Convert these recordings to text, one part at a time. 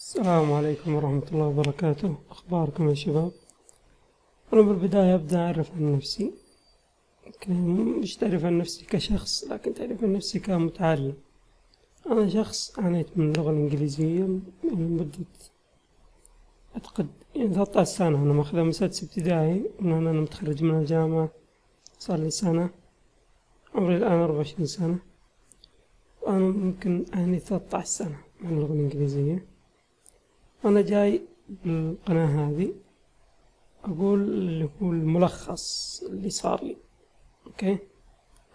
السلام عليكم ورحمة الله وبركاته. أخباركم يا شباب؟ أنا بالبداية أبدأ أعرف عن نفسي، مش تعرف عن نفسي كشخص، لكن تعرف عن نفسي كمتعلم. أنا شخص عانيت من اللغة الإنجليزية من مدة أعتقد 13 سنة. أنا ماخذها من سادس ابتدائي، من أنا متخرج من الجامعة صار لي سنة، عمري الآن 24 سنة، وأنا ممكن أعاني 13 سنة من اللغة الإنجليزية. أنا جاي بالقناة هذه أقول اللي هو الملخص اللي صار لي، أوكي،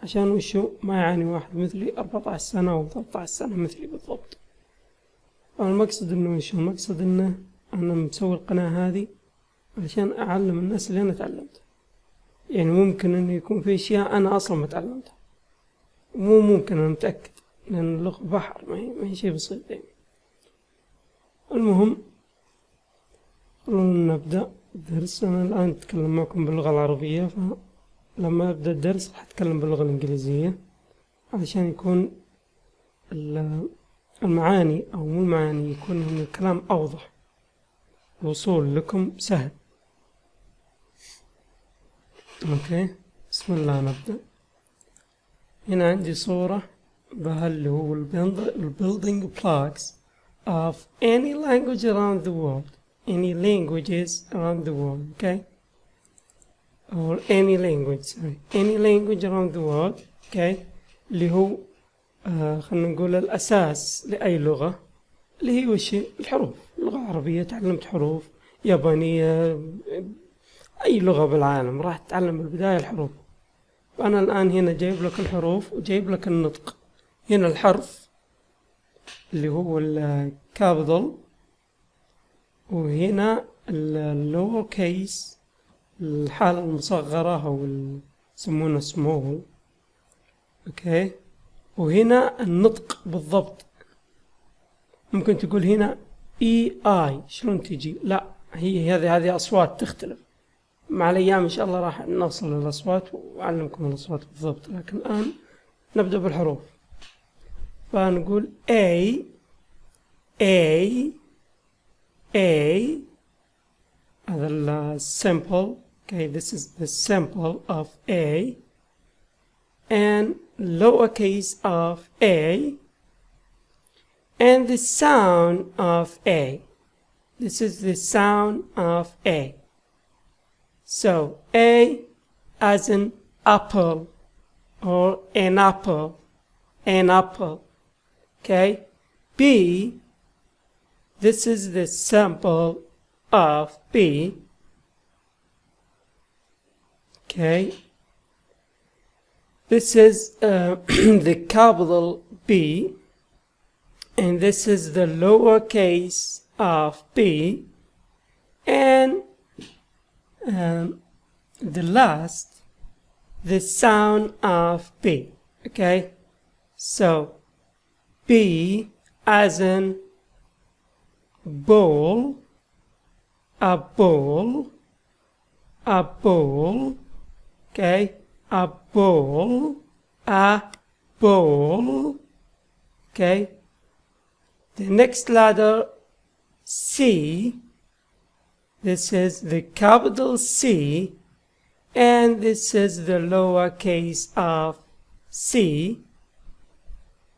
عشان وشو ما يعاني واحد مثلي 14 سنة أو 13 سنة مثلي بالضبط. المقصد إنه وشو المقصد إنه أنا مسوي القناة هذه عشان أعلم الناس اللي أنا تعلمتها. يعني ممكن إنه يكون في أشياء أنا أصلا ما تعلمتها، مو ممكن، أنا متأكد، لأن اللغة بحر، ما هي شيء بسيط يعني. المهم خلونا نبدأ الدرس. أنا الآن أتكلم معكم باللغة العربية، فلما أبدأ الدرس راح أتكلم باللغة الإنجليزية علشان يكون المعاني أو مو المعاني، يكون الكلام أوضح، الوصول لكم سهل. أوكي، بسم الله نبدأ. هنا عندي صورة اللي هو building blocks of any language around the world. Any languages around the world, okay? Or any language, sorry. Any language around the world, okay? اللي هو خلنا نقول الأساس لأي لغة، اللي هي وش الحروف. اللغة العربية تعلمت حروف، يابانية، أي لغة بالعالم راح تتعلم بالبداية الحروف. فأنا الآن هنا جايب لك الحروف وجايب لك النطق. هنا الحرف اللي هو الكابيتال، وهنا اللور كيس الحالة المصغرة أو يسمونه سمول، أوكي. وهنا النطق بالضبط. ممكن تقول هنا اي اي، شلون تجي؟ لا، هذه أصوات تختلف. مع الأيام إن شاء الله راح نوصل للأصوات وأعلمكم الأصوات بالضبط، لكن الآن نبدأ بالحروف. فنقول A A A، هذا simple. Okay, this is the simple of A, and lowercase of A, and the sound of A. This is the sound of A. So A as an apple or an apple, an apple. Okay, B, this is the sample of B. Okay, this is the capital B, and this is the lowercase of B, and the last, the sound of B. Okay, so B as in ball, a ball, a ball. Okay, a ball, a ball. Okay, the next letter C, this is the capital C, and this is the lowercase of C.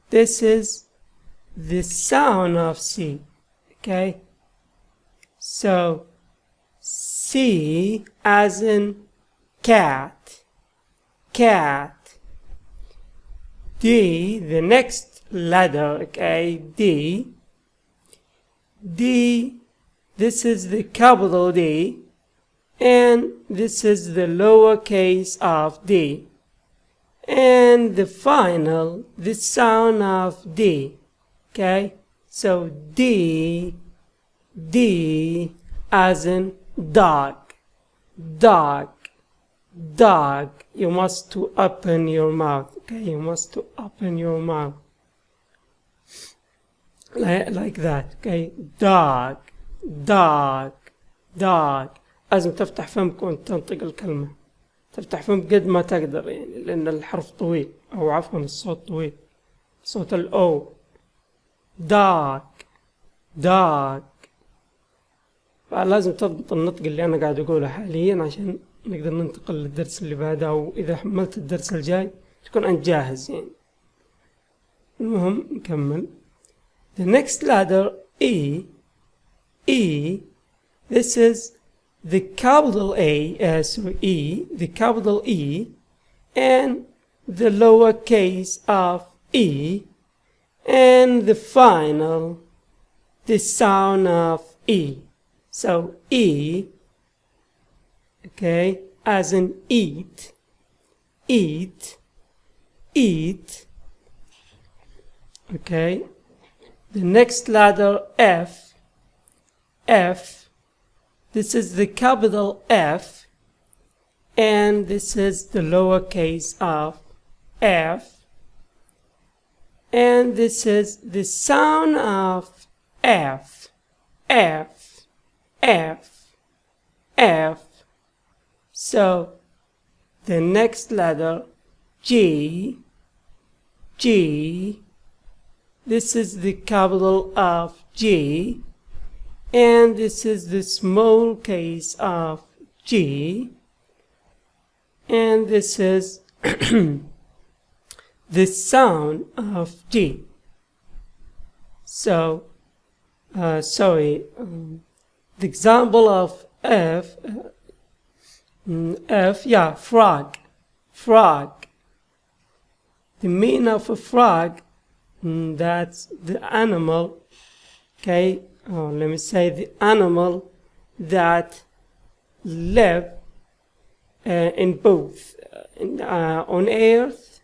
This is the sound of C. Okay, so C as in cat, cat. D, the next letter, okay, D. D, this is the capital D, and this is the lowercase of D. And the final, the sound of D. Okay, so D, D as in dog, dog, dog. You must to open your mouth. Okay, you must to open your mouth like that. Okay, dog, dog, dog. لازم تفتح فمك وانت تنطق الكلمة، تفتح فمك قد ما تقدر يعني، لأن الحرف طويل، أو عفوا الصوت طويل، صوت الأو. dog, dog. فلازم تضبط النطق اللي أنا قاعد أقوله حاليا عشان نقدر ننتقل للدرس اللي بعده، أو إذا حملت الدرس الجاي تكون أنت جاهز يعني. المهم نكمل. The next letter E. This is the capital E, the capital E, and the lowercase of E, and the final, the sound of E. So E, okay, as in eat. Okay. The next letter F. This is the capital F, and this is the lowercase of F, and this is the sound of F. So the next letter G. This is the capital of G, and this is the small case of G, and this is the sound of G. So, the example of F, frog. The meaning of a frog, that's the animal, okay, let me say the animal that live in both on earth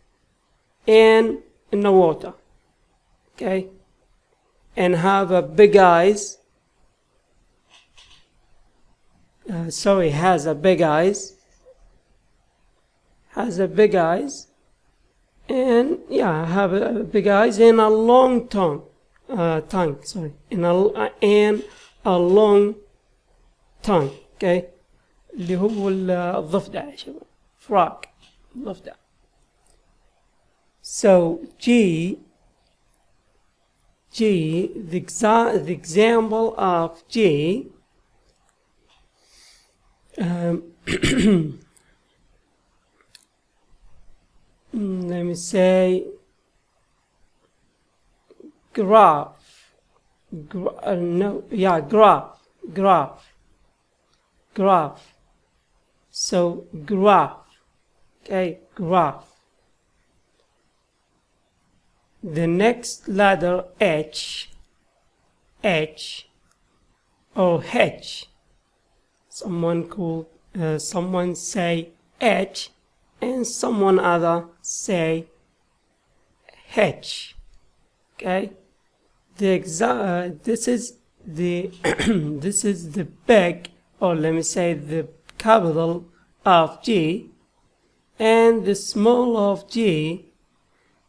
and in the water, okay, and have a big eyes, has a big eyes, and have a big eyes and a long tongue, and a long tongue, okay, اللي هو الضفدع يا شباب، frog، الضفدع. So G, the example of G, let me say graph. So graph, okay, graph. The next letter H or H. Someone say H and someone other say H. Okay. This is the this is the big, or let me say the capital of G, and the small of G,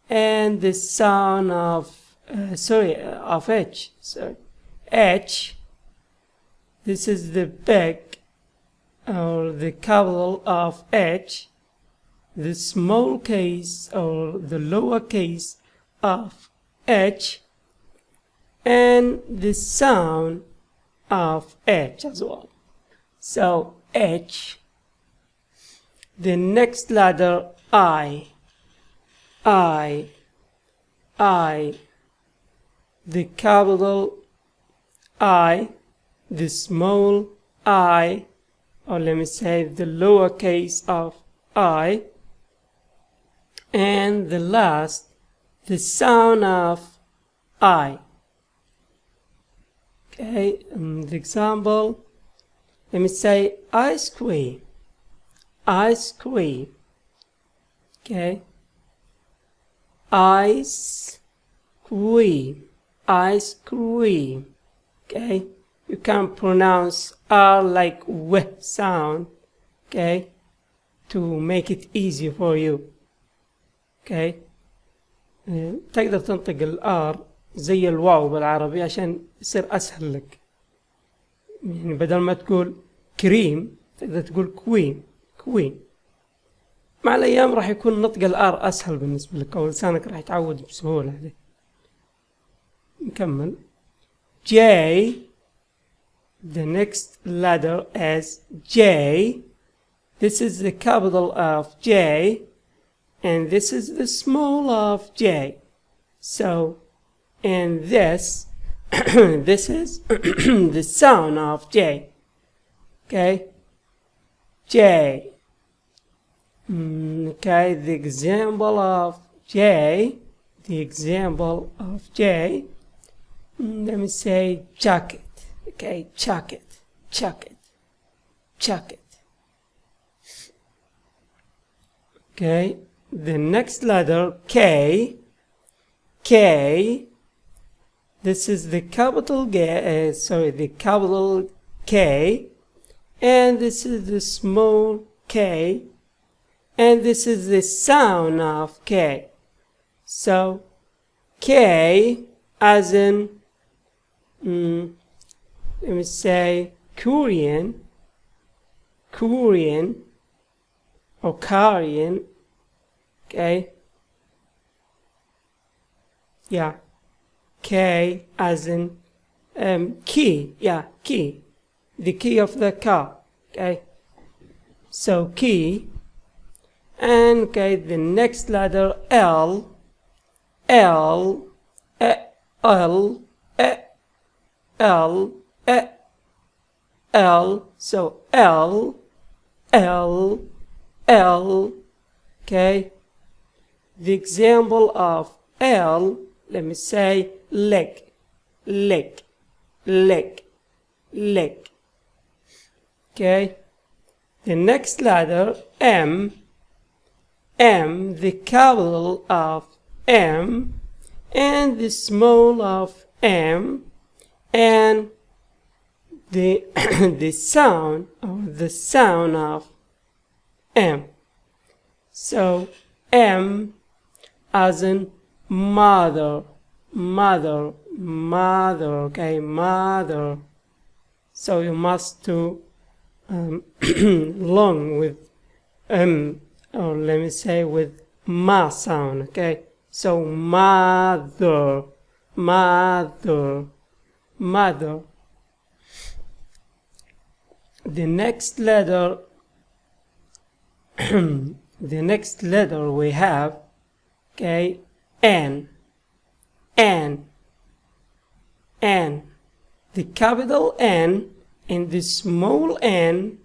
and the sound of of H. So H. This is the big, or the capital of H, the small case or the lower case of H, and the sound of H as well. So H. The next letter I. The capital I, the small I, or let me say the lower case of I, and the last, the sound of I. Okay, the example, let me say ice cream. Okay, ice cream. Okay, you can pronounce R like W sound, okay, to make it easy for you. Okay, تقدر تنطق الR زي الواو بالعربي عشان يصير أسهل لك. يعني بدل ما تقول كريم تقدر تقول كوين. مع الأيام راح يكون نطق الR أسهل بالنسبة لك، أو لسانك راح يتعود بسهولة عليه. نكمل. J. The next letter is J. This is the capital of J, and this is the small of J. So, in this, this is the sound of J. Okay, J. Okay, the example of J. The example of J. Let me say jacket. Okay, jacket, jacket, jacket. Okay, the next letter K. K. This is the capital the capital K, and this is the small K, and this is the sound of K. So K as in let me say Korean, Korean, or Korean. Okay, yeah, K as in key, yeah, key, the key of the car. Okay, so key. And okay, the next letter L. L, L, L, L. So L, L, L. Okay, the example of L, let me say leg, leg, leg, leg. Okay, the next letter M. M, the capital of M, and the small of M, and the the sound of M. So M as in mother, mother, mother. Okay, mother. So you must do long with M, or let me say with ma sound. Okay, so mother, mother, mother. The next letter the next letter we have, okay, N, N, N. The capital N and the small n,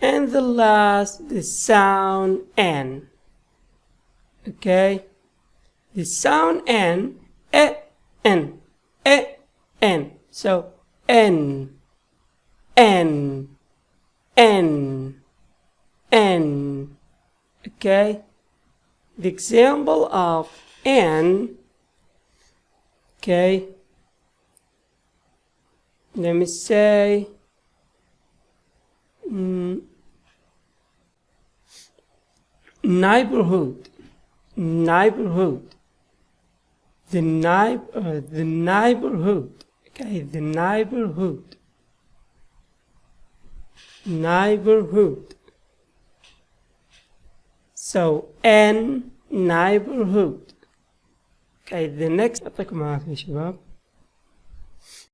and the last, the sound N. Okay, the sound N, N, N. So N, N, N, N. Okay, the example of N. Okay, let me say neighborhood, neighborhood, the neighborhood. Okay, the neighborhood, neighborhood. So N, neighborhood. Okay, the next. يعطيكم العافية شباب.